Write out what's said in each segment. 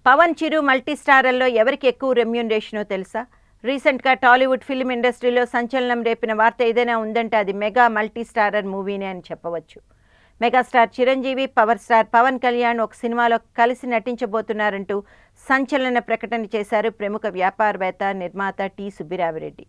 పవన్ చిరు multi స్టారర్లో ఎవరికి ఎక్కువ రెమ్యూనరేషనో తెలుసా? రీసెంట్గా టాలీవుడ్ ఫిల్మ్ ఇండస్ట్రీలో సంచలనం రేపిన వార్త ఏదైనా ఉందంటే అది మెగా మల్టీ స్టారర్ మూవీనే అని చెప్పవచ్చు. Megastar Chiranjeevi, power star Pawan Kalyan ఒక సినిమాలో కలిసి నటించబోతున్నారంటూ సంచలన ప్రకటన చేశారు ప్రముఖ వ్యాపారవేత్త, నిర్మాత టి సుబ్బిరామిరెడ్డి.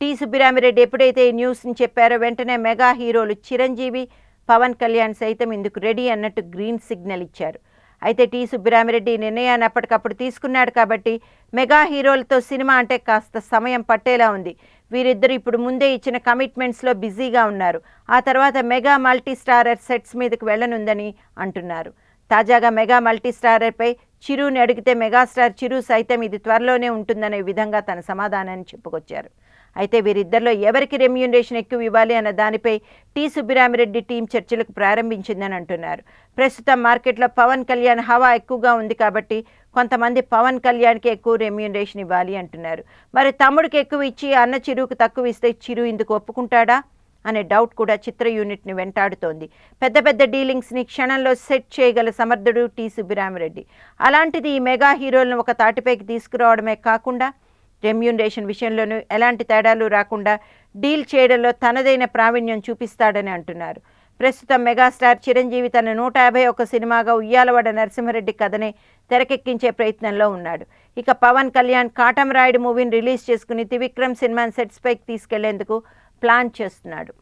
టి సుబ్బిరామిరెడ్డి ఎప్పుడైతే ఈ న్యూస్ని చెప్పారో వెంటనే మెగా హీరోలు చిరంజీవి, పవన్ కళ్యాణ్ సైతం ఇందుకు రెడీ అన్నట్టు గ్రీన్ సిగ్నల్ ఇచ్చారు. అయితే టి సుబ్బిరామిరెడ్డి నిర్ణయాన్ని అప్పటికప్పుడు తీసుకున్నాడు కాబట్టి మెగా హీరోలతో సినిమా అంటే కాస్త సమయం పట్టేలా ఉంది. వీరిద్దరు ఇప్పుడు ముందే ఇచ్చిన కమిట్మెంట్స్లో బిజీగా ఉన్నారు. ఆ తర్వాత మెగా మల్టీ స్టారర్ సెట్స్ మీదకు వెళ్ళనుందని అంటున్నారు. తాజాగా మెగా మల్టీ స్టారర్పై చిరుని అడిగితే మెగాస్టార్ చిరు సైతం ఇది త్వరలోనే ఉంటుందనే విధంగా తన సమాధానాన్ని చెప్పుకొచ్చారు. అయితే వీరిద్దరిలో ఎవరికి రెమ్యూనరేషన్ ఎక్కువ ఇవ్వాలి అన్న దానిపై టి సుబ్బిరామిరెడ్డి టీం చర్చలకు ప్రారంభించిందని అంటున్నారు. ప్రస్తుతం మార్కెట్లో పవన్ కళ్యాణ్ హవా ఎక్కువగా ఉంది కాబట్టి కొంతమంది పవన్ కళ్యాణ్కి ఎక్కువ రెమ్యూనరేషన్ ఇవ్వాలి అంటున్నారు. మరి తమ్ముడికి ఎక్కువ ఇచ్చి అన్న చిరుకు తక్కువ ఇస్తే చిరు ఇందుకు ఒప్పుకుంటాడా అనే డౌట్ కూడా చిత్ర యూనిట్ని వెంటాడుతోంది. పెద్ద పెద్ద డీలింగ్స్ని క్షణంలో సెట్ చేయగల సమర్థుడు టి సుబ్బిరామిరెడ్డి. అలాంటిది ఈ మెగా హీరోలను ఒక తాటిపైకి తీసుకురావడమే కాకుండా రెమ్యూనరేషన్ విషయంలోనూ ఎలాంటి తేడాలు రాకుండా డీల్ చేయడంలో తనదైన ప్రావీణ్యం చూపిస్తాడని అంటున్నారు. ప్రస్తుతం మెగాస్టార్ చిరంజీవి తన 151 సినిమాగా ఉయ్యాలవాడ నరసింహారెడ్డి కథనే తెరకెక్కించే ప్రయత్నంలో ఉన్నాడు. ఇక పవన్ కళ్యాణ్ కాటమరాయుడు మూవీని రిలీజ్ చేసుకుని త్రివిక్రమ్ సినిమాని సెట్స్ పైకి తీసుకెళ్లేందుకు ప్లాన్ చేస్తున్నాడు.